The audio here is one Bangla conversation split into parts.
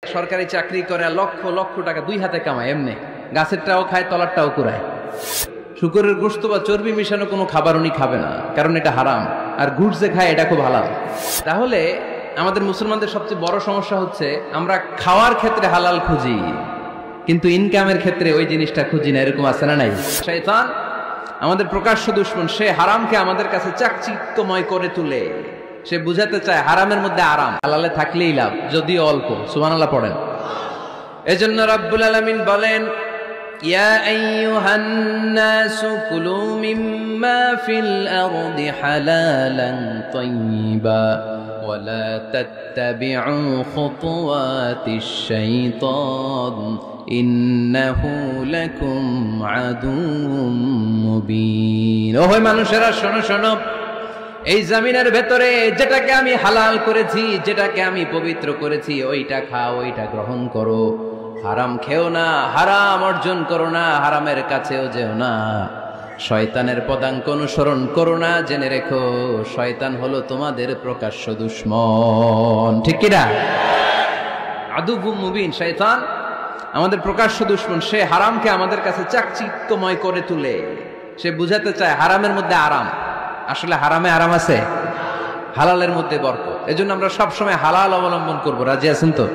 সরকারি চাকরি করে লক্ষ লক্ষ টাকা দুই হাতে কামায়, এমনি গাছেরটাও খায় তলারটাও কুড়ায়। শুকরের গোশত বা চর্বি মিশানো কোনো খাবার উনি খাবে না, কারণ এটা হারাম। আর গুড় যে খায় এটা খুব হালাল। তাহলে আমাদের মুসলমানদের সবচেয়ে বড় সমস্যা হচ্ছে আমরা খাওয়ার ক্ষেত্রে হালাল খুঁজি, কিন্তু ইনকামের ক্ষেত্রে ওই জিনিসটা খুঁজি না। এরকম আছে না নাই? শয়তান আমাদের প্রকাশ্য দুশমন, সে হারামকে আমাদের কাছে চাকচিক্যময় করে তুলে। সে বুঝাতে চায় হারামের মধ্যে আরাম, হালালে থাকলেই লাভ, যদিও অল্প। সুবহানাল্লাহ পড়েন। এজন্য রাব্বুল আলামিন বলেন, ইয়া আইয়ুহান নাসু কুলু মিম্মা ফিল আরদি হালালান তাইয়্যিবা ওয়া লা তাত্তাবিউ খুতুওয়াতিশ শাইতান ইন্নাহু লাকুম আদুউম মুবিন। ও হয় মানুষেরা, শোনো শোনো, এই জমিনের ভেতরে যেটাকে আমি হালাল করেছি, যেটাকে আমি পবিত্র করেছি, ওইটা খাও, ওইটা গ্রহণ করো। হারাম খেও না, হারাম অর্জন করো না, হারামের কাছেও যেও না। শয়তানের পদাঙ্ক অনুসরণ করো না। জেনে রেখো, শয়তান হলো তোমাদের প্রকাশ্য দুশমন। ঠিক কিনা? আদুউম মুবিন। শয়তান আমাদের প্রকাশ্য দুশমন। সে হারামকে আমাদের কাছে চাকচিক্যময় করে তুলে। সে বুঝাতে চায় হারামের মধ্যে আরাম। আসলে হারামে আরাম আছে, হালালের মধ্যে বরকত। এজন্য আমরা সবসময় হালাল অবলম্বন করব। রাজি আছেন তো?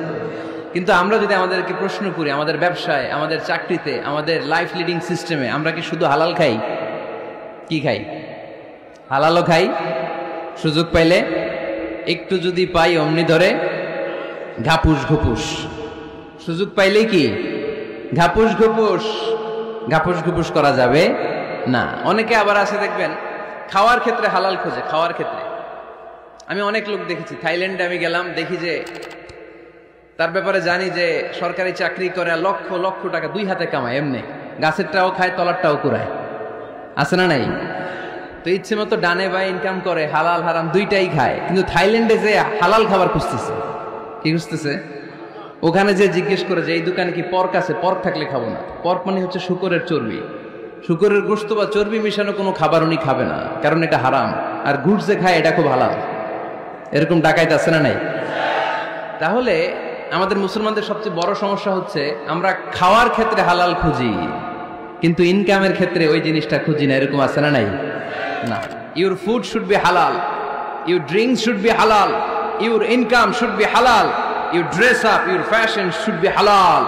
কিন্তু আমরা যদি আমাদেরকে প্রশ্ন করি, আমাদের ব্যবসায়, আমাদের চাকরিতে, আমাদের লাইফ লিডিং সিস্টেমে আমরা কি শুধু হালাল খাই? কি খাই? হালালও খাই, সুযোগ পাইলে একটু যদি পাই অমনি ধরে ঘাপুস ঘুপুস। সুযোগ পাইলেই কি ঘাপুস ঘুপুস, ঘাপুস ঘুপুস করা যাবে না। অনেকে আবার আছে দেখবেন খাওয়ার ক্ষেত্রে হালাল খোঁজে। খাওয়ার ক্ষেত্রে আমি অনেক লোক দেখেছি। থাইল্যান্ডে আমি গেলাম, দেখি যে তার ব্যাপারে জানি যে সরকারি চাকরি করে লক্ষ লক্ষ টাকা দুই হাতে কামায়, এমনি গাছেরটাও খায় তলারটাও কুড়ায়। আছে না নাই? তো ইচ্ছে মতো ডানে বাই ইনকাম করে, হালাল হারাম দুইটাই খায়। কিন্তু থাইল্যান্ডে যে হালাল খাবার খুঁজতেছে। কি খুঁজতেছে? ওখানে যে জিজ্ঞেস করে যে এই দোকানে কি পর্ক আছে, পর্ক থাকলে খাবো না। পর্ক মানে হচ্ছে শুকরের চর্বি। শুকরের গোশত বা চর্বি মিশানো কোনো খাবার উনি খাবে না, কারণ এটা হারাম। আর গুড় যে খায় এটা খুব হালাল। এরকম ডাকাইত আছে না নাই? তাহলে আমাদের মুসলমানদের সবচেয়ে বড় সমস্যা হচ্ছে আমরা খাওয়ার ক্ষেত্রে হালাল খুঁজি, কিন্তু ইনকামের ক্ষেত্রে ওই জিনিসটা খুঁজি না। এরকম আছে না নাই? না। Your food should be halal, your drinks should be halal, your income should be halal, your dress up, your fashion should be halal,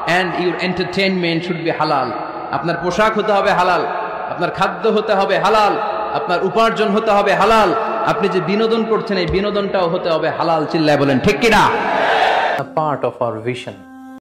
and your entertainment should be halal. আপনার পোশাক হতে হবে হালাল, আপনার খাদ্য হতে হবে হালাল, আপনার উপার্জন হতে হবে হালাল, আপনি যে বিনোদন করছেন এই বিনোদনটাও হতে হবে হালাল। চিল্লায় বলেন ঠিক কিনা? A part of our vision